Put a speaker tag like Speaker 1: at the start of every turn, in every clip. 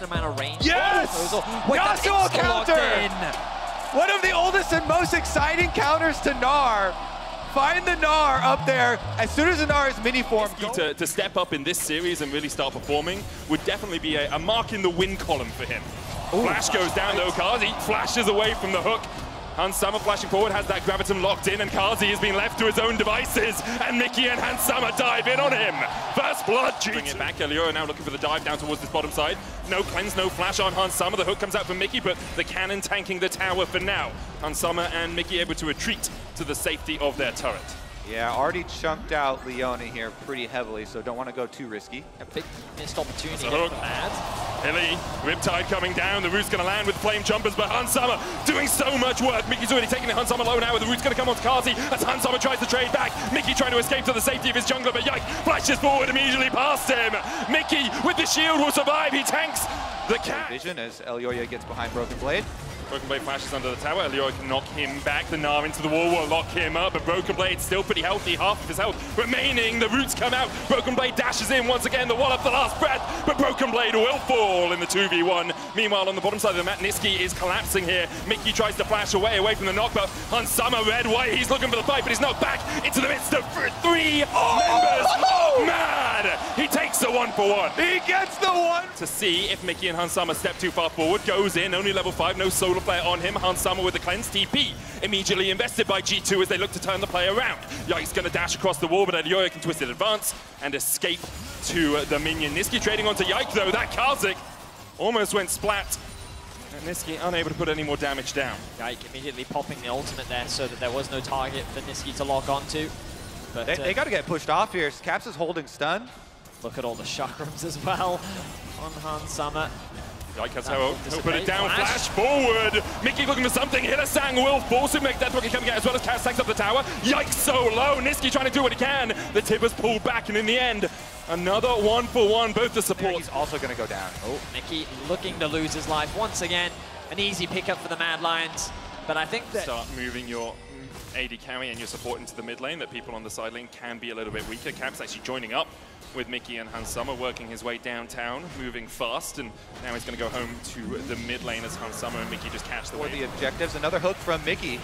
Speaker 1: decent amount of range.
Speaker 2: Yes! Yasuo counter! One of the oldest and most exciting counters to Gnar. Find the Gnar up there as soon as the Gnar is mini form.
Speaker 3: To step up in this series and really start performing would definitely be a mark in the win column for him. Ooh, Flash goes down though, Kazi flashes away from the hook. Hansama flashing forward, has that Graviton locked in, and Kazi has been left to his own devices, and Mickey and Hansama dive in on him. First blood, bring it back. Elio now looking for the dive down towards this bottom side. No cleanse, no flash on Hansama. The hook comes out for Mickey, but the cannon tanking the tower for now. Hansama and Mickey able to retreat to the safety of their turret.
Speaker 2: Yeah, already chunked out Leone here pretty heavily, so don't want to go too risky.
Speaker 1: A big missed opportunity
Speaker 3: for
Speaker 1: Mad.
Speaker 3: Hilly, Riptide coming down, the root's going to land with flame jumpers, but Hansama doing so much work. Mickey's already taking the Hansama low now, the root's going to come onto Kazi as Hansama tries to trade back. Mickey trying to escape to the safety of his jungler, but Yike flashes forward immediately past him. Mickey with the shield will survive, he tanks the cat.
Speaker 2: Vision as Elioya gets behind Broken Blade.
Speaker 3: Broken Blade flashes under the tower. Elioya can knock him back. The Gnar into the wall will lock him up, but Broken Blade still pretty healthy, half of his health remaining. The roots come out. Broken Blade dashes in once again. The wall up the last breath, but Broken Blade will fall in the 2v1. Meanwhile, on the bottom side of the map, Niski is collapsing here. Mickey tries to flash away from the knock, but Hansama red white. He's looking for the fight, but he's knocked back into the midst of three members. Mad! He takes the 1-for-1.
Speaker 2: He gets the one!
Speaker 3: To see if Mickey and Hansama step too far forward. Goes in, only level 5, no solar flare on him. Hansama with the cleanse. TP immediately invested by G2 as they look to turn the play around. Yike's going to dash across the wall, but Elioya can twist it advance and escape to the minion. Niski trading onto Yike though. That Karzik almost went splat. And Niski unable to put any more damage down.
Speaker 1: Yike immediately popping the ultimate there so that there was no target for Niski to lock onto. But
Speaker 2: they got to get pushed off here. Caps is holding stun.
Speaker 1: Look at all the chakrams as well on Hansama.
Speaker 3: Yike has he'll put it down, flash forward. Mickey looking for something. Hittersang will force him, make that rocket coming out as well as Cass tanks up the tower. Yike so low. Niski trying to do what he can. The Tibbers pulled back, and in the end, another 1-for-1. Both the support.
Speaker 2: He's also going to go down.
Speaker 1: Oh, Mickey looking to lose his life once again. An easy pickup for the Mad Lions. But I think that
Speaker 3: start moving your AD carry and your support into the mid lane, that people on the side lane can be a little bit weaker. Caps actually joining up with Mickey and Hansama, working his way downtown, moving fast, and now he's going to go home to the mid lane as Hansama and Mickey just catch the wave.
Speaker 2: For the objectives, another hook from Mickey.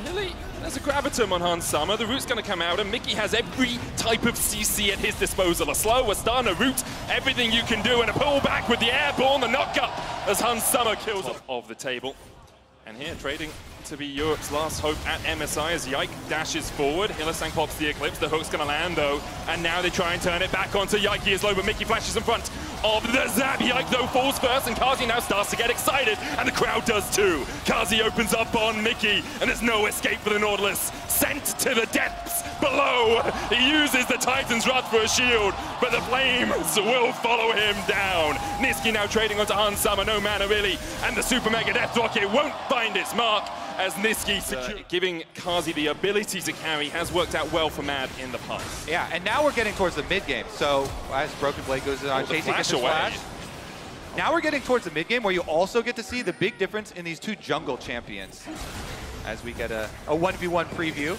Speaker 3: Really, there's a Graviton on Hansama. The root's going to come out, and Mickey has every type of CC at his disposal. A slow, a stun, a root, everything you can do, and a pull back with the airborne, the knock-up as Hansama kills off of the table. And here, trading to be Europe's last hope at MSI as Yike dashes forward. Hillisang pops the Eclipse. The hook's going to land, though. And now they try and turn it back onto Yike. He is low, but Mickey flashes in front of the zap. Yike, though, falls first, and Kazi now starts to get excited, and the crowd does too. Kazi opens up on Mickey, and there's no escape for the Nautilus. Sent to the depths below. He uses the Titan's Wrath for a shield, but the flames will follow him down. Niski now trading onto Hansama, no mana really, and the Super Mega Death Rocket won't find its mark as Niski giving Kazi the ability to carry has worked out well for Mad in the past.
Speaker 2: Yeah, and now we're getting towards the mid game. So as Broken Blade goes on, chasing gets his flash. Now we're getting towards the mid game where you also get to see the big difference in these two jungle champions as we get a 1v1 preview.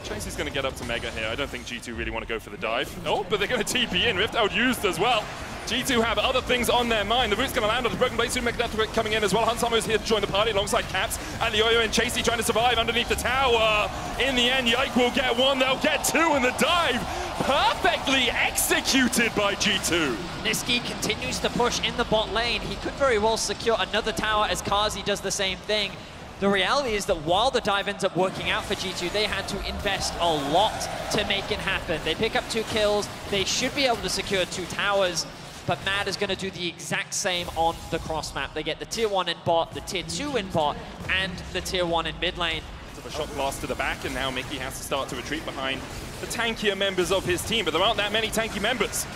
Speaker 3: Tracy's going to get up to Mega here. I don't think G2 really want to go for the dive. Oh, but they're going to TP in. Rift out used as well. G2 have other things on their mind. The root's going to land on the Broken Blade. Soon Mega Death coming in as well. Hansama is here to join the party alongside Caps. Elioya and Chasey trying to survive underneath the tower. In the end, Yike will get one. They'll get two, and the dive perfectly executed by G2.
Speaker 1: Niski continues to push in the bot lane. He could very well secure another tower as Kazi does the same thing. The reality is that while the dive ends up working out for G2, they had to invest a lot to make it happen. They pick up 2 kills. They should be able to secure 2 towers, but Mad is going to do the exact same on the cross map. They get the tier 1 in bot, the tier 2 in bot, and the tier 1 in mid lane.
Speaker 3: A shot blast to the back, and now Mickey has to start to retreat behind the tankier members of his team, but there aren't that many tanky members.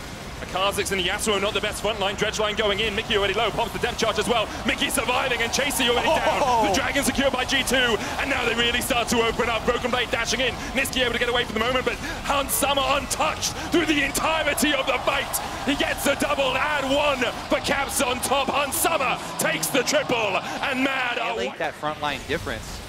Speaker 3: The Kha'Zix and the Yasuo not the best front line. Dredge line going in. Mickey already low. Pops the depth charge as well. Mickey surviving and Chasey already down. The Dragon secured by G2. And now they really start to open up. Broken Blade dashing in. Niski able to get away for the moment, but Hansama untouched through the entirety of the fight. He gets a double and 1 for Caps on top. Hansama takes the triple and Mad.
Speaker 2: That front line difference.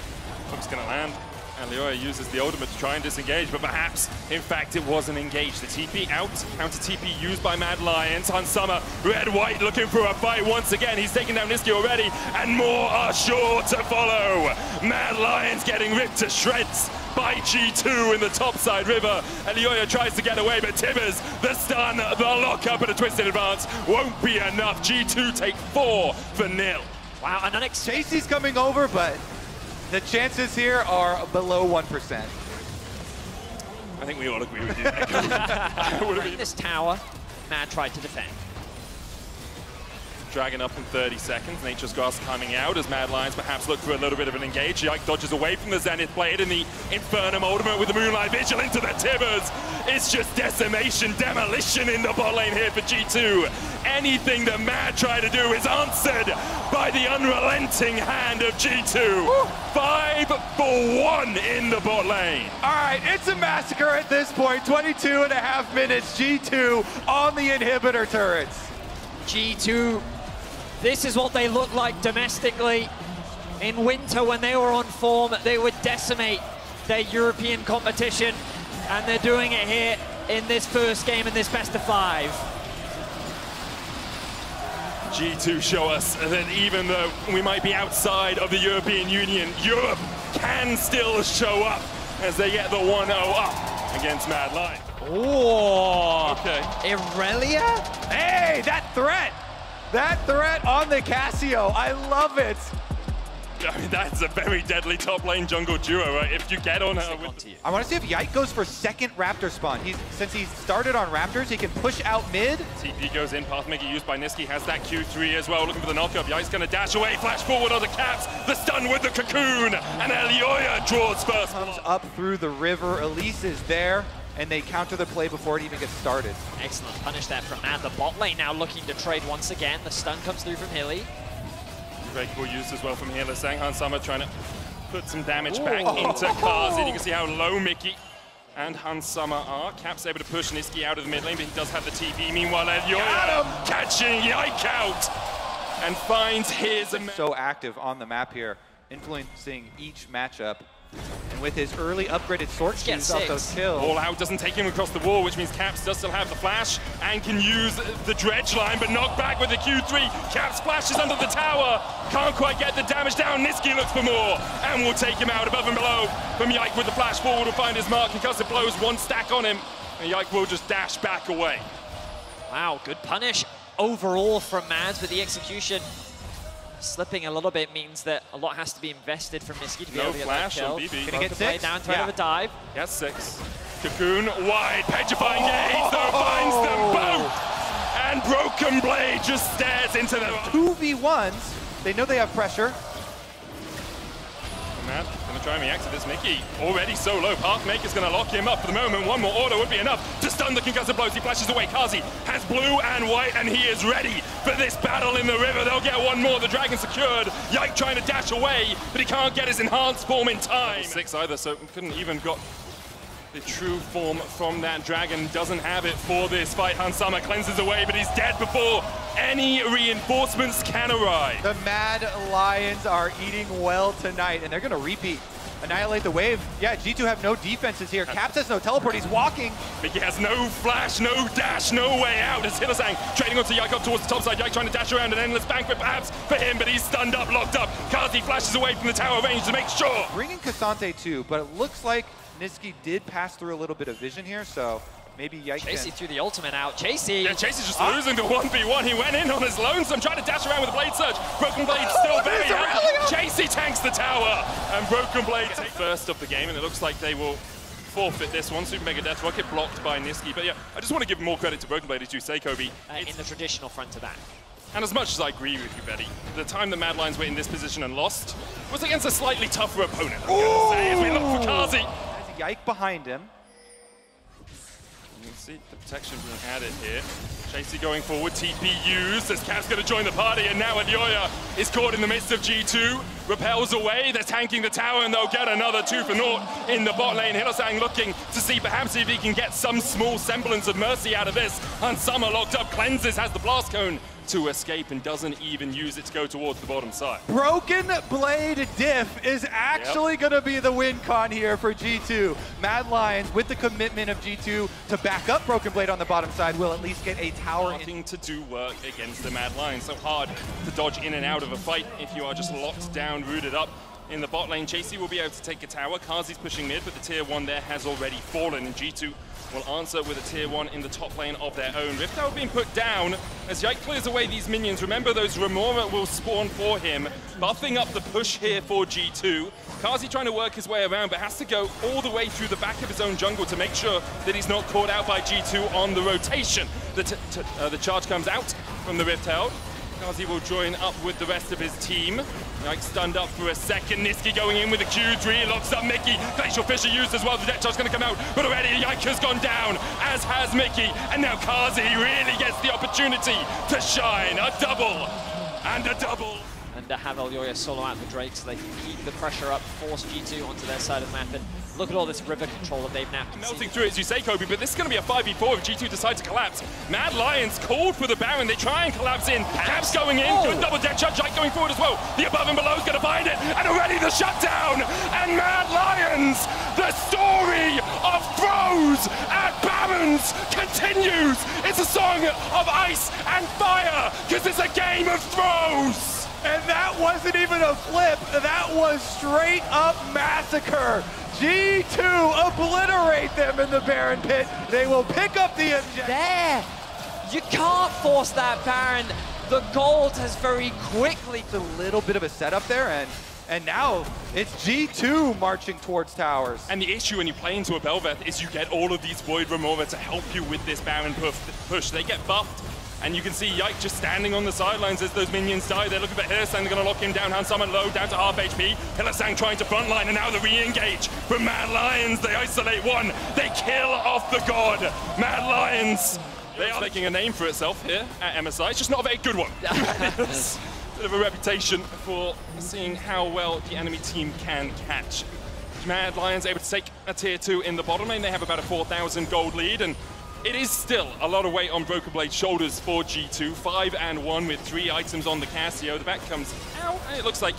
Speaker 3: Hook's going to land. And Lioya uses the ultimate to try and disengage, but perhaps, in fact, it wasn't engaged. The TP out, counter TP used by Mad Lions. Hansama, red-white looking for a fight once again. He's taken down Niski already, and more are sure to follow. Mad Lions getting ripped to shreds by G2 in the topside river. And Lioya tries to get away, but Tibbers, the stun, the lockup, and a twisted advance won't be enough. G2 take 4-0.
Speaker 1: Wow, an unexpected.
Speaker 2: Chasey's coming over, but the chances here are below 1%.
Speaker 3: I think we all agree with you.
Speaker 1: In this tower, Mad tried to defend.
Speaker 3: Dragon up in 30 seconds. Nature's Grass coming out as Mad Lions perhaps look for a little bit of an engage. Yike dodges away from the Zenith Blade in the Infernum ultimate with the Moonlight Vigil into the Tibbers. It's just decimation, demolition in the bot lane here for G2. Anything that Mad try to do is answered by the unrelenting hand of G2. Woo. 5-for-1 in the bot lane.
Speaker 2: All right, it's a massacre at this point. 22.5 minutes, G2 on the inhibitor turrets.
Speaker 1: G2, this is what they look like domestically. In winter, when they were on form, they would decimate their European competition, and they're doing it here in this first game in this best of 5.
Speaker 3: G2 show us that even though we might be outside of the European Union, Europe can still show up as they get the 1-0 up against Mad Lions.
Speaker 1: Oh,
Speaker 3: okay.
Speaker 1: Irelia?
Speaker 2: Hey, that threat on the Casio, I love it.
Speaker 3: I mean, that's a very deadly top lane jungle duo, right? If you get on her with...
Speaker 2: I want to see if Yike goes for second Raptor spawn. Since he started on Raptors, he can push out mid.
Speaker 3: TP goes in, Pathmaker used by Niski, has that Q3 as well, looking for the knockup. Yike's going to dash away, flash forward on the caps, the stun with the cocoon, and Lioya draws first.
Speaker 2: Comes up through the river, Elise is there, and they counter the play before it even gets started.
Speaker 1: Excellent punish there from Mad. The bot lane now looking to trade once again. The stun comes through from Hilly.
Speaker 3: Breakable used as well from here. Sanghan Summer trying to put some damage back into Kazi. You can see how low Mickey and Hansama are. Cap's able to push Niski out of the mid lane, but he does have the TP. Meanwhile, Lioya catching Yike out and finds his...
Speaker 2: So active on the map here, influencing each matchup. And with his early upgraded sword skills off those kills.
Speaker 3: All out doesn't take him across the wall, which means Caps does still have the flash and can use the dredge line, but knocked back with the Q3. Caps flashes under the tower, can't quite get the damage down. Niski looks for more and will take him out above and below. From Yike with the flash forward will find his mark. Concussive blows, one stack on him, and Yike will just dash back away.
Speaker 1: Wow, good punish overall from Mads, but the execution slipping a little bit means that a lot has to be invested from Niski to be able to get that kill.
Speaker 3: No flash on BB.
Speaker 2: Can he get 6?
Speaker 1: Down, threat of a dive.
Speaker 3: He has 6. Cocoon wide, petrifying gaze, though finds them both. And Broken Blade just stares into them.
Speaker 2: 2v1s, they know they have pressure.
Speaker 3: Matt gonna try and react to this. Mickey already so low. Pathmaker's gonna lock him up for the moment. One more order would be enough to stun the concussive blows. He flashes away. Kazi has blue and white, and he is ready for this battle in the river. They'll get one more. The dragon secured. Yike trying to dash away, but he can't get his enhanced form in time. 6 either, so couldn't even got the true form from that dragon. Doesn't have it for this fight. Hansama cleanses away, but he's dead before any reinforcements can arrive.
Speaker 2: The Mad Lions are eating well tonight, and they're going to repeat. Annihilate the wave. Yeah, G2 have no defenses here. Caps has no teleport. He's walking.
Speaker 3: Mickey has no flash, no dash, no way out. As Hillesang trading onto Yike up towards the top side. Yike trying to dash around an endless banquet perhaps for him, but he's stunned up, locked up. Kazi flashes away from the tower range to make sure.
Speaker 2: Bringing Cassante too, but it looks like Niski did pass through a little bit of vision here, so maybe Yike
Speaker 1: Chasey threw the ultimate out. Chasey.
Speaker 3: Yeah, Chasey's just losing the 1v1. He went in on his lonesome, trying to dash around with a blade surge. Broken Blade still very healthy. Chasey tanks the tower, and Broken Blade takes first of the game, and it looks like they will forfeit this one. Super Mega Death Rocket blocked by Niski. But yeah, I just want to give more credit to Broken Blade, as you say, Kobe.
Speaker 1: In the traditional front to back.
Speaker 3: And as much as I agree with you, Betty, the time that Mad Lions were in this position and lost was against a slightly tougher opponent, I'm going to say, as we look for Kazi.
Speaker 2: Yike behind him.
Speaker 3: You can see the protection being added here. Chasey going forward, TP used as Cap's going to join the party, and now Lioya is caught in the midst of G2. Repels away, they're tanking the tower, and they'll get another 2-for-0 in the bot lane. Hillesang looking to see perhaps if he can get some small semblance of mercy out of this. Hansama locked up, cleanses, has the blast cone to escape and doesn't even use it to go towards the bottom side.
Speaker 2: Broken Blade Diff is actually going to be the win con here for G2. Mad Lions, with the commitment of G2 to back up Broken Blade on the bottom side, will at least get a tower.
Speaker 3: Starting to do work against the Mad Lions. So hard to dodge in and out of a fight if you are just locked down, rooted up. In the bot lane, Chasey will be able to take a tower. Kazi's pushing mid, but the tier 1 there has already fallen, and G2 will answer with a tier 1 in the top lane of their own. Rift Tower being put down as Yike clears away these minions. Remember, those Remora will spawn for him, buffing up the push here for G2. Kazi trying to work his way around, but has to go all the way through the back of his own jungle to make sure that he's not caught out by G2 on the rotation. The charge comes out from the Rift Herald. Kazi will join up with the rest of his team. Yike stunned up for a second. Niski going in with a Q3, locks up Mickey. Glacial Fissure used as well. The death charge going to come out, but already Yike has gone down, as has Mickey. And now Kazi really gets the opportunity to shine. A double and a double.
Speaker 1: And to have Elyoya solo out the Drake so they can keep the pressure up, force G2 onto their side of the map. And look at all this river control that they've now
Speaker 3: melting through it, as you say, Kobe, but this is going to be a 5v4 if G2 decide to collapse. Mad Lions called for the Baron. They try and collapse in. Caps going in. Good double dead charge. Yike going forward as well. The above and below is going to find it. And already the shutdown. And Mad Lions, the story of throws at Barons continues. It's a song of ice and fire because it's a game of throws.
Speaker 2: And that wasn't even a flip. That was straight up massacre. G2 obliterate them in the Baron pit. They will pick up the objective.
Speaker 1: There! You can't force that Baron. The gold has very quickly...
Speaker 2: It's a little bit of a setup there, and now it's G2 marching towards towers.
Speaker 3: And the issue when you play into a Belveth is you get all of these Void Remora to help you with this Baron push. They get buffed. And you can see Yike just standing on the sidelines as those minions die. They're looking for Hillsang, they're going to lock him down. Hansama low, down to half HP. Hillsang trying to frontline, and now the re-engage from Mad Lions. They isolate one. They kill off the god. Mad Lions. They are making a name for itself here at MSI. It's just not a very good one. Bit of a reputation for seeing how well the enemy team can catch. Mad Lions able to take a tier 2 in the bottom lane. They have about a 4,000 gold lead, and it is still a lot of weight on Broken Blade's shoulders for G2. 5-1 with 3 items on the Casio. The back comes out, and it looks like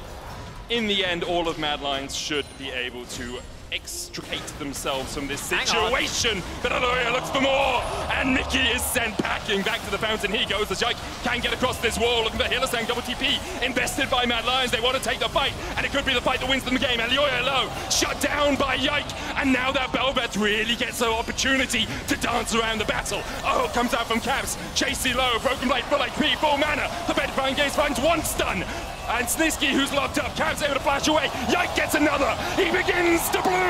Speaker 3: in the end all of Mad Lions should be able to extricate themselves from this situation. But Elyoya looks for more, and Mickey is sent packing back to the fountain. He goes as Yike can get across this wall. Looking for Hillsang, double TP invested by Mad Lions. They want to take the fight, and it could be the fight that wins them the game. Elyoya low, shut down by Yike, and now that Belveth really gets an opportunity to dance around the battle. Oh, comes out from Caps. Chasey low, Broken Blade, full HP, full mana. The Bedfine Gaze finds one stun. And Snisky, who's locked up, Caps able to flash away. Yike gets another. He begins to bloom.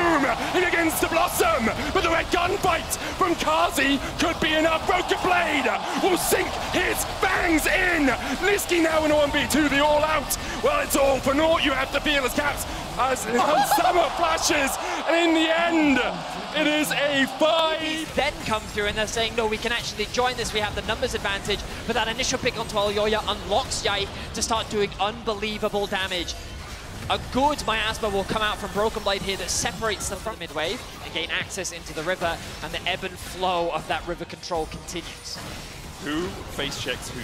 Speaker 3: He begins to blossom. But the red gunfight from Kazi could be enough. Broken Blade will sink his fangs in. Nisky now in 1v2, the all out. Well, it's all for naught, you have to feel as Caps as summer flashes. And in the end, it is a 5.
Speaker 1: Then come through and they're saying, no, we can actually join this. We have the numbers advantage. But that initial pick onto Elyoya unlocks Yike to start doing unbelievable damage. A good miasma will come out from Broken Blade here that separates them from mid-wave and gain access into the river, and the ebb and flow of that river control continues.
Speaker 3: Who face checks whom?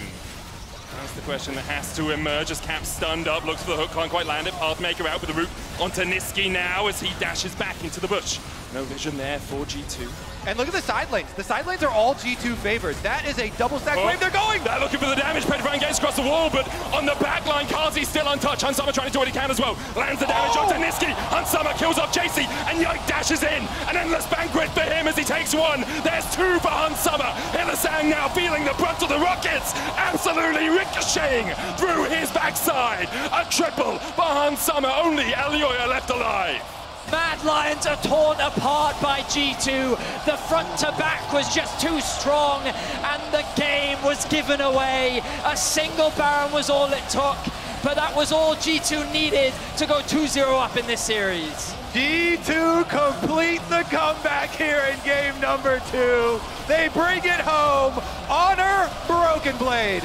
Speaker 3: That's the question that has to emerge as Cap stunned up, looks for the hook, can't quite land it. Pathmaker out with the root onto Nisky now as he dashes back into the bush. No vision there for G2.
Speaker 2: And look at the side lanes. The side lanes are all G2 favored. That is a double stack wave. They're going!
Speaker 3: They're looking for the damage. Pedifying gets across the wall, but on the back line, Kazi's still untouched. Hansama trying to do what he can as well. Lands the damage onto Nisky. Hansama kills off Chasey, and Yike dashes in. An endless banquet for him as he takes one. There's 2 for Hansama. Hillsang now feeling the brunt of the rockets. Absolutely ricocheting through his backside. A triple for Hansama. Only Elyoya left alive.
Speaker 1: Mad Lions are torn apart by G2. The front to back was just too strong, and the game was given away. A single Baron was all it took, but that was all G2 needed to go 2-0 up in this series.
Speaker 2: G2 complete the comeback here in game number 2. They bring it home. Honor Broken Blade.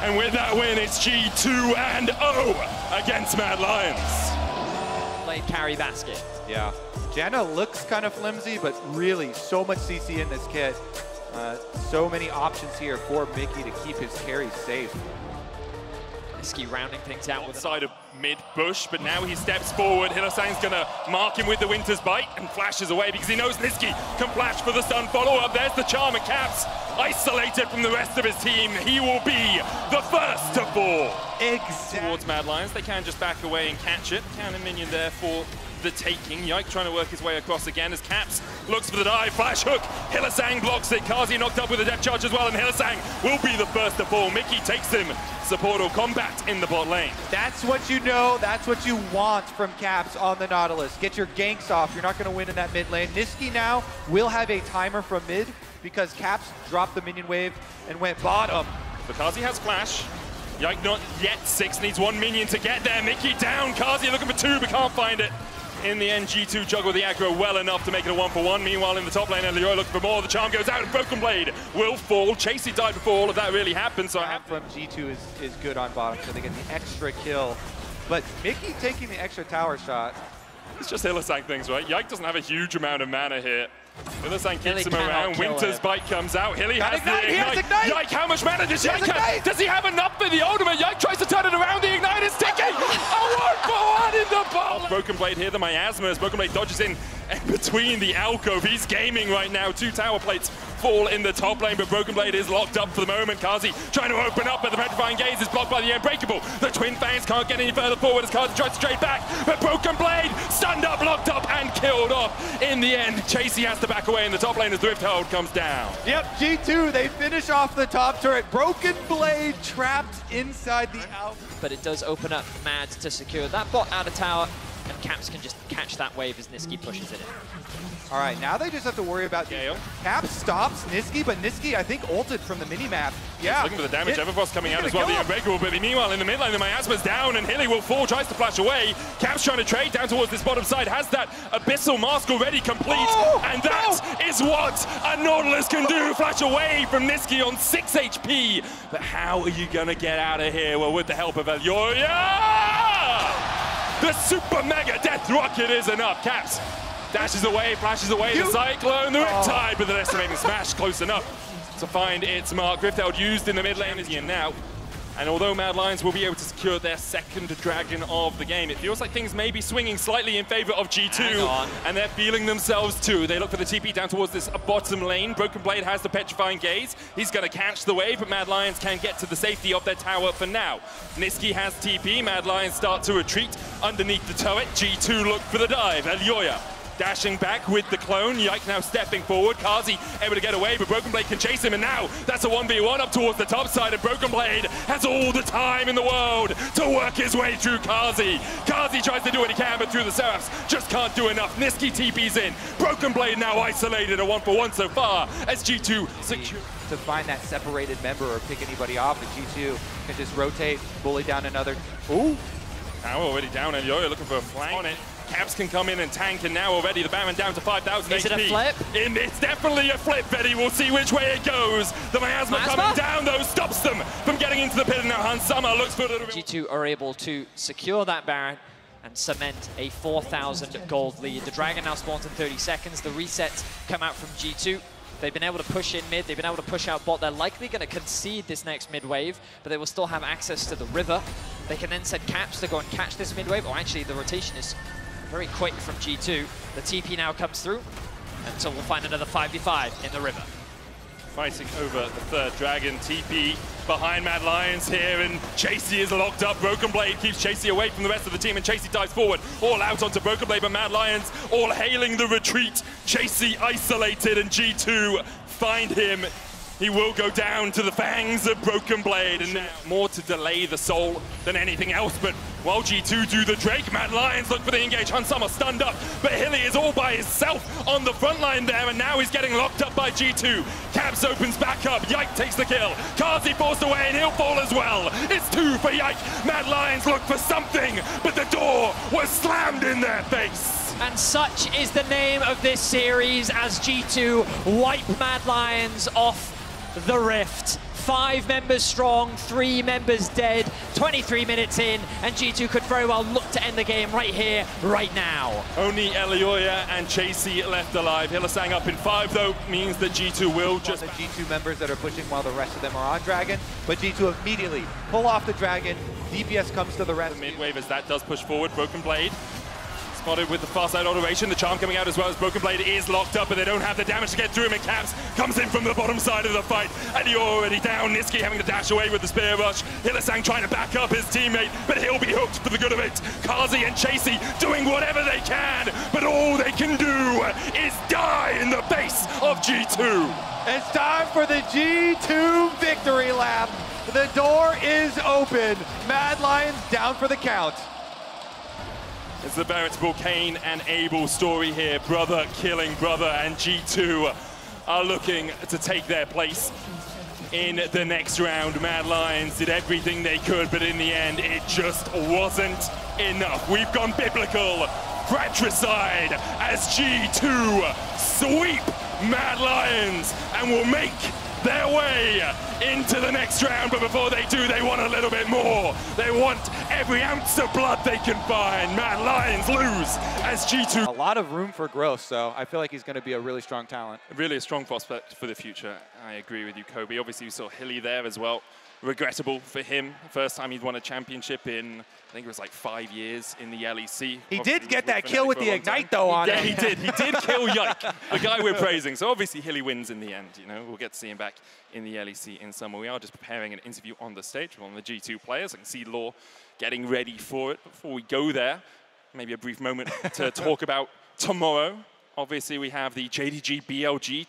Speaker 3: And with that win, it's G2 and 0 against Mad Lions.
Speaker 1: Carry basket.
Speaker 2: Yeah. Janna looks kind of flimsy, but really so much CC in this kit. So many options here for Mickey to keep his carries safe.
Speaker 1: Nisqy rounding things out with
Speaker 3: side of mid-bush, but now he steps forward. Hylissang's gonna mark him with the Winter's Bite and flashes away because he knows Nisqy can flash for the stun follow-up. There's the charm, and Caps isolated from the rest of his team. He will be the first to fall.
Speaker 2: Exactly.
Speaker 3: Towards Mad Lions, they can just back away and catch it. Cannon minion there for the taking. Yike trying to work his way across again as Caps looks for the dive. Flash hook. Hylissang blocks it. Kazi knocked up with a depth charge as well, and Hylissang will be the first to fall. Mickey takes him. Support or combat in the bot lane.
Speaker 2: That's what you know. That's what you want from Caps on the Nautilus. Get your ganks off. You're not going to win in that mid lane. Nisqy now will have a timer from mid because Caps dropped the minion wave and went bottom.
Speaker 3: But Kazi has flash. Yike not yet. 6 needs 1 minion to get there. Mickey down. Kazi looking for 2 but can't find it. In the end, G2 juggle the aggro well enough to make it a 1-for-1. Meanwhile, in the top lane, Leroy looking for more. The charm goes out, and Broken Blade will fall. Chasey died before all of that really happened. So
Speaker 2: from G2 is good on bottom, so they get the extra kill. But Mickey taking the extra tower shot.
Speaker 3: It's just Hylissang things, right? Yike doesn't have a huge amount of mana here. Hylissang keeps him around. Winter's Bite comes out. Hilly has the ignite. Yike, how much mana does Yike have? Does he have enough for the ultimate? Yike tries to turn it around. The ignite is ticking. A 1-for-1 in the ball. Broken Blade here, the miasmas. Broken Blade dodges in between the alcove. He's gaming right now. 2 tower plates fall in the top lane, but Broken Blade is locked up for the moment. Kazi trying to open up, but the Petrifying Gaze is blocked by the Unbreakable. The Twin Fangs can't get any further forward as Kazi tries to trade back, but Broken Blade stunned up, locked up, and killed off. In the end, Chasey has to back away in the top lane as the Rift Herald comes down.
Speaker 2: Yep, G2, they finish off the top turret. Broken Blade trapped inside the out.
Speaker 1: But it does open up Mad to secure that bot out of tower, and Caps can just catch that wave as Nisqy pushes it in.
Speaker 2: All right, now they just have to worry about Gale. Caps stops Nisqy, but Nisqy, I think, ulted from the mini-map. Yeah.
Speaker 3: Looking for the damage. Everfrost coming out as well, the Unbreakable, but meanwhile, in the mid lane, the miasma's down, and Hilly will fall, tries to flash away. Caps trying to trade down towards this bottom side, has that Abyssal Mask already complete, and that is what a Nautilus can do. Flash away from Nisqy on 6 HP, but how are you gonna get out of here? Well, with the help of Elyoya! The super mega death rocket is enough. Caps dashes away, flashes away the Cyclone, the Riptide, with an estimating smash close enough to find its mark. Rift Herald used in the mid lane is here now. And although Mad Lions will be able to secure their second dragon of the game, it feels like things may be swinging slightly in favor of G2. And they're feeling themselves too. They look for the TP down towards this bottom lane. Broken Blade has the Petrifying Gaze. He's going to catch the wave, but Mad Lions can get to the safety of their tower for now. Nisqy has TP. Mad Lions start to retreat underneath the turret. G2 look for the dive. Elyoya dashing back with the clone. Yike now stepping forward. Kazi able to get away, but Broken Blade can chase him, and now that's a 1v1 up towards the top side, and Broken Blade has all the time in the world to work his way through Kazi. Kazi tries to do what he can, but through the Seraphs just can't do enough. Nisqy TP's in. Broken Blade now isolated, a 1-for-1 so far as G2 secure.
Speaker 2: To find that separated member or pick anybody off, and G2 can just rotate, bully down another. Ooh!
Speaker 3: Now already down, and Elyoya looking for a flank on it. Caps can come in and tank, and now already the Baron down to 5,000 HP.
Speaker 1: Is it a flip?
Speaker 3: It's definitely a flip, Betty. We'll see which way it goes. The miasma coming down, though, stops them from getting into the pit, and now Hansama looks for a little bit.
Speaker 1: G2 are able to secure that Baron and cement a 4,000 gold lead. The Dragon now spawns in 30 seconds. The resets come out from G2. They've been able to push in mid, they've been able to push out bot. They're likely going to concede this next mid wave, but they will still have access to the river. They can then send Caps to go and catch this mid wave. Oh, actually, the rotation is very quick from G2. The TP now comes through, and so we'll find another 5v5 in the river.
Speaker 3: Fighting over the third dragon. TP behind Mad Lions here, and Chasey is locked up. Broken Blade keeps Chasey away from the rest of the team, and Chasey dives forward, all out onto Broken Blade, but Mad Lions all hailing the retreat. Chasey isolated, and G2 find him. He will go down to the fangs of Broken Blade, and more to delay the soul than anything else. But while G2 do the Drake, Mad Lions look for the engage. Hansama stunned up, but Hilly is all by himself on the front line there, and now he's getting locked up by G2. Caps opens back up, Yike takes the kill. Kazi forced away, and he'll fall as well. It's 2 for Yike. Mad Lions look for something, but the door was slammed in their face.
Speaker 1: And such is the name of this series as G2 wipe Mad Lions off the Rift. 5 members strong, 3 members dead, 23 minutes in, and G2 could very well look to end the game right here, right now.
Speaker 3: Only Elioya and Chasey left alive. Hylissang up in 5, though, means that G2 will just...
Speaker 2: The G2 members that are pushing while the rest of them are on Dragon, but G2 immediately pull off the Dragon. DPS comes to the rescue.
Speaker 3: Mid-wave as that does push forward. Broken Blade spotted with the far side automation. The charm coming out as well as Broken Blade is locked up, but they don't have the damage to get through him. And Caps comes in from the bottom side of the fight, and you're already down. Niski having to dash away with the spear rush. Hylissang trying to back up his teammate, but he'll be hooked for the good of it. Kazi and Chasey doing whatever they can, but all they can do is die in the base of G2.
Speaker 2: It's time for the G2 victory lap. The door is open. Mad Lions down for the count.
Speaker 3: It's the veritable Cain and Abel story here. Brother killing brother, and G2 are looking to take their place in the next round. Mad Lions did everything they could, but in the end, it just wasn't enough. We've gone biblical. Fratricide as G2 sweep Mad Lions and will make their way into the next round, but before they do, they want a little bit more. They want every ounce of blood they can find. Mad Lions lose as G2.
Speaker 2: A lot of room for growth, so I feel like he's going to be a really strong talent.
Speaker 3: Really a strong prospect for the future. I agree with you, Kobe. Obviously, we saw Hilly there as well. Regrettable for him. First time he'd won a championship in, I think it was like 5 years in the LEC.
Speaker 2: He did get that kill with the Ignite, though, on
Speaker 3: him.
Speaker 2: him.
Speaker 3: Yeah, he did. He did kill Yike, the guy we're praising. So obviously, Hilly wins in the end. You know, we'll get to see him back in the LEC in summer. We are just preparing an interview on the stage with one of the G2 players. I can see Law getting ready for it. Before we go there, maybe a brief moment to talk about tomorrow. Obviously, we have the JDG BLG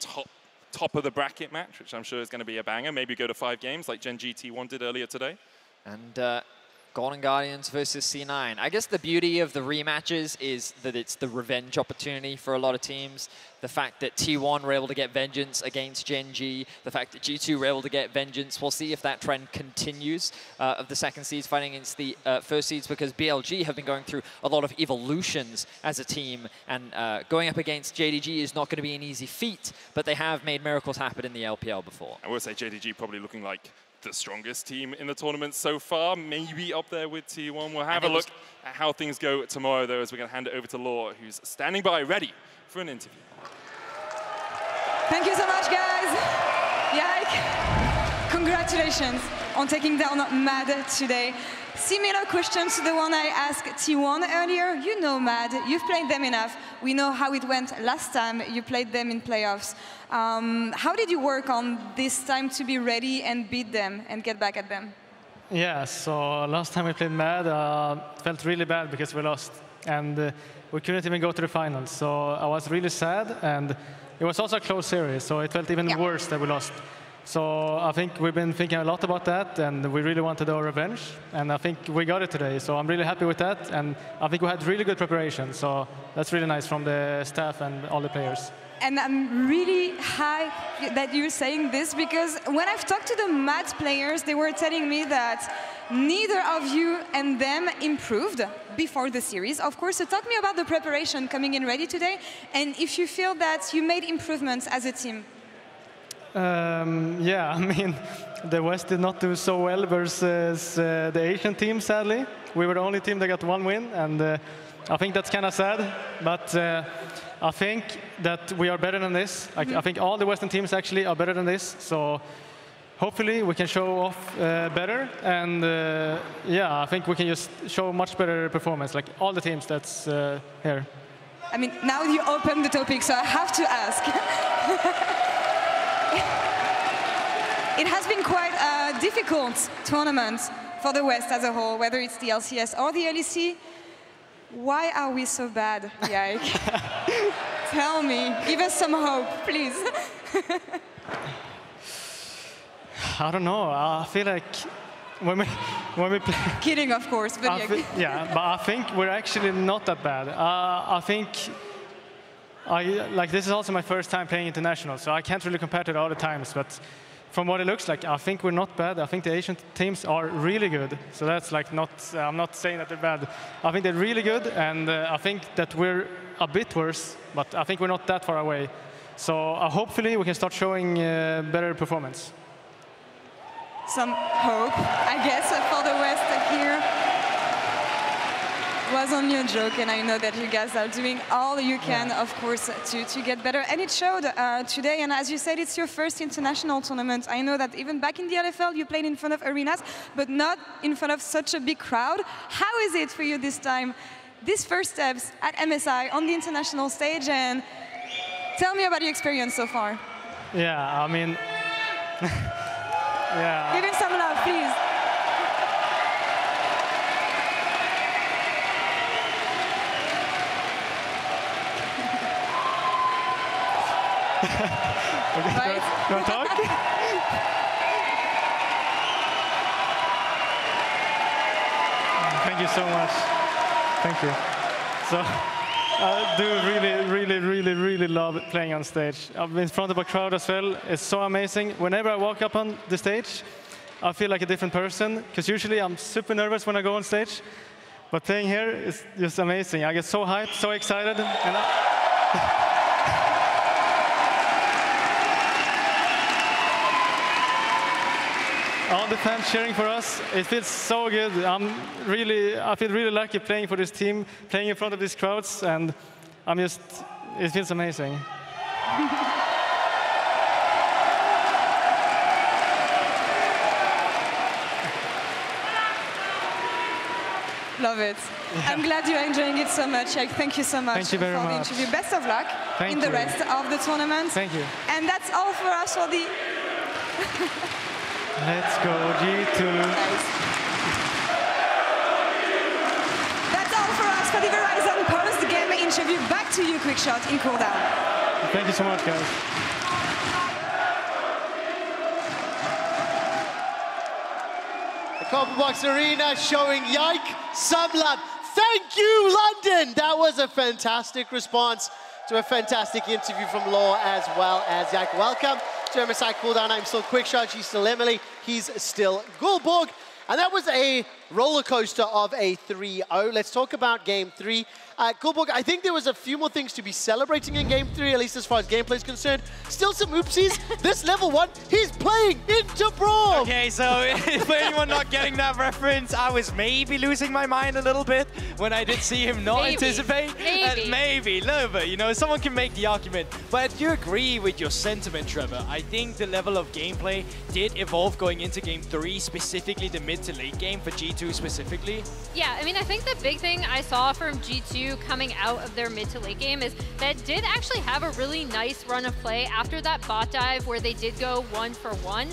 Speaker 3: top of the bracket match, which I'm sure is going to be a banger. Maybe go to 5 games like Gen GT1 did earlier today.
Speaker 1: And Golden Guardians versus C9. I guess the beauty of the rematches is that it's the revenge opportunity for a lot of teams. The fact that T1 were able to get vengeance against Gen G, the fact that G2 were able to get vengeance. We'll see if that trend continues of the second seeds fighting against the first seeds, because BLG have been going through a lot of evolutions as a team, and going up against JDG is not going to be an easy feat, but they have made miracles happen in the LPL before.
Speaker 3: I will say JDG probably looking like the strongest team in the tournament so far, maybe up there with T1. We'll have a look at how things go tomorrow, though, as we're going to hand it over to Law, who's standing by ready for an interview.
Speaker 4: Thank you so much, guys. Yike, congratulations on taking down Mad today. Similar question to the one I asked T1 earlier. You know Mad, you've played them enough. We know how it went last time you played them in playoffs. How did you work on this time to be ready and beat them and get back at them?
Speaker 5: Yeah, so last time we played Mad, it felt really bad because we lost. And we couldn't even go to the finals. So I was really sad, and it was also a close series, so it felt even worse that we lost. So I think we've been thinking a lot about that, and we really wanted our revenge. And I think we got it today, so I'm really happy with that. And I think we had really good preparation, so that's really nice from the staff and all the players.
Speaker 4: And I'm really happy that you're saying this, because when I've talked to the Mad players, they were telling me that neither of you and them improved before the series. Of course, so talk me about the preparation coming in ready today, and if you feel that you made improvements as a team.
Speaker 5: Yeah, I mean, the West did not do so well versus the Asian team, sadly. We were the only team that got 1 win, and I think that's kind of sad. But I think that we are better than this. I think all the Western teams actually are better than this. So hopefully we can show off better. And yeah, I think we can just show much better performance, like all the teams that's here.
Speaker 4: I mean, now you open the topic, so I have to ask. It has been quite a difficult tournament for the West as a whole, whether it's the LCS or the LEC. Why are we so bad, Yike? Tell me, give us some hope, please.
Speaker 5: I don't know. I feel like when we play.
Speaker 4: Kidding, of course, but
Speaker 5: yeah, but I think we're actually not that bad. I think this is also my first time playing international, so I can't really compare to the other times, but from what it looks like, I think we're not bad. I think the Asian teams are really good. So that's like not, I'm not saying that they're bad. I think they're really good, and I think that we're a bit worse, but I think we're not that far away. So hopefully we can start showing better performance.
Speaker 4: Some hope, I guess, for the West here. Was only a joke, and I know that you guys are doing all you can, of course, to get better. And it showed today, and as you said, it's your first international tournament. I know that even back in the LFL, you played in front of arenas, but not in front of such a big crowd. How is it for you this time, these first steps at MSI on the international stage? And tell me about your experience so far.
Speaker 5: Yeah, I mean, yeah.
Speaker 4: Give him some love, please.
Speaker 5: Okay,
Speaker 4: Right.
Speaker 5: you want to talk? Thank you so much. Thank you. So, I do really love playing on stage. I've been in front of a crowd as well. It's so amazing. Whenever I walk up on the stage, I feel like a different person, because usually I'm super nervous when I go on stage. But playing here is just amazing. I get so hyped, so excited. And all the fans cheering for us, it feels so good. I feel really lucky playing for this team, playing in front of these crowds, and it feels amazing.
Speaker 4: Love it. Yeah. I'm glad you're enjoying it so much. Thank you so much
Speaker 5: for the
Speaker 4: interview. Best of luck in the rest of the tournament.
Speaker 5: Thank you.
Speaker 4: And that's all for us for the...
Speaker 5: Let's go, G2.
Speaker 4: Nice. That's all for us for the Verizon post-game interview. Back to you, Quickshot, in cooldown.
Speaker 5: Thank you so much, guys.
Speaker 6: The Copper Box Arena showing Yike, Samlad. Thank you, London! That was a fantastic response to a fantastic interview from Law as well as Yike. Welcome to MSI Cooldown. I'm still Quickshot, she's still Emily, he's still Gulborg. And that was a roller coaster of a 3-0. Let's talk about Game 3. Gulborg, I think there was a few more things to be celebrating in Game 3, at least as far as gameplay is concerned. Still some oopsies. This level 1, he's playing into Braum.
Speaker 7: Okay, so for anyone not getting that reference, I was maybe losing my mind a little bit when I did see him not anticipate. Maybe, a little bit, you know, someone can make the argument. But I do agree with your sentiment, Trevor. I think the level of gameplay did evolve going into Game 3, specifically the mid to late game for G2 specifically.
Speaker 8: Yeah, I mean, I think the big thing I saw from G2 coming out of their mid to late game is that did actually have a really nice run of play after that bot dive where they did go 1-for-1.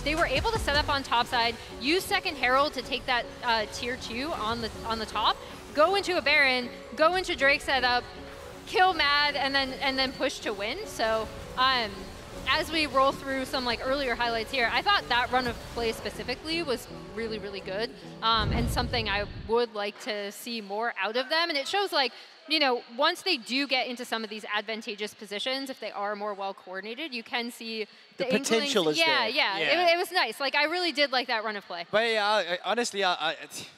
Speaker 8: They were able to set up on top side, use second Herald to take that tier 2 on the top, go into a Baron, go into Drake setup, kill Mad, and then push to win. So as we roll through some earlier highlights here, I thought that run of play specifically was really, really good, and something I would like to see more out of them. And it shows you know, once they do get into some of these advantageous positions, if they are more well coordinated, you can see
Speaker 6: the potential is there.
Speaker 8: Yeah. It was nice. I really did like that run of play.
Speaker 7: But yeah, honestly, it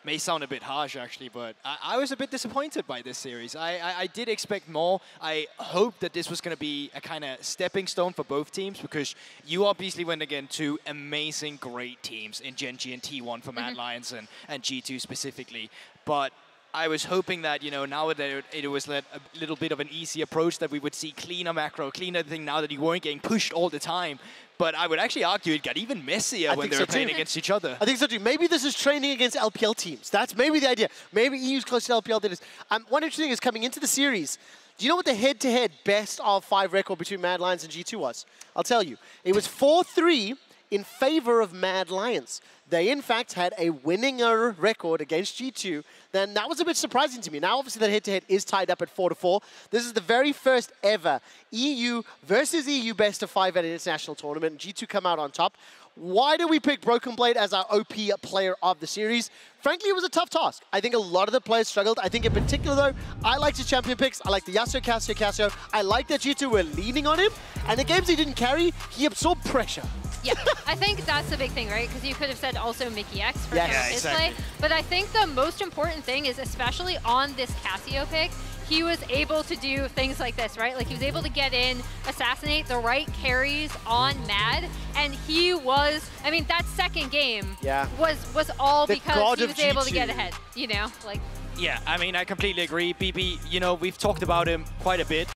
Speaker 7: may sound a bit harsh actually, but I was a bit disappointed by this series. I did expect more. I hoped that this was going to be a kind of stepping stone for both teams, because you obviously went against two amazing, great teams in Gen.G and T1 for Mad Lions and G2 specifically. But I was hoping that, you know, now that it was a little bit of an easy approach, that we would see cleaner macro, cleaner thing now that you weren't getting pushed all the time. But I would actually argue it got even messier when they were playing against each other.
Speaker 6: I think so too. Maybe this is training against LPL teams. That's maybe the idea. Maybe EU's close to LPL than this. One interesting thing is coming into the series, do you know what the head-to-head best of 5 record between Mad Lions and G2 was? I'll tell you. It was 4-3 in favor of Mad Lions. They, in fact, had a winninger record against G2. Then that was a bit surprising to me. Now, obviously, that head-to-head is tied up at 4-4. This is the very first ever EU versus EU best of 5 at an international tournament. G2 come out on top. Why do we pick Broken Blade as our OP player of the series? Frankly, it was a tough task. I think a lot of the players struggled. I think in particular, though, I liked his champion picks. I liked the Yasuo, Cassio. I liked that G2 were leaning on him. And the games he didn't carry, he absorbed pressure.
Speaker 8: Yeah, I think that's the big thing, right? Because you could have said also Mickey X for his play. But I think the most important thing is, especially on this Cassio pick, he was able to do things like this, right? Like he was able to get in, assassinate the right carries on Mad, and he was, I mean, that second game was all because he was able to get ahead, you know? Like.
Speaker 7: Yeah, I mean, I completely agree. BB, you know, we've talked about him quite a bit.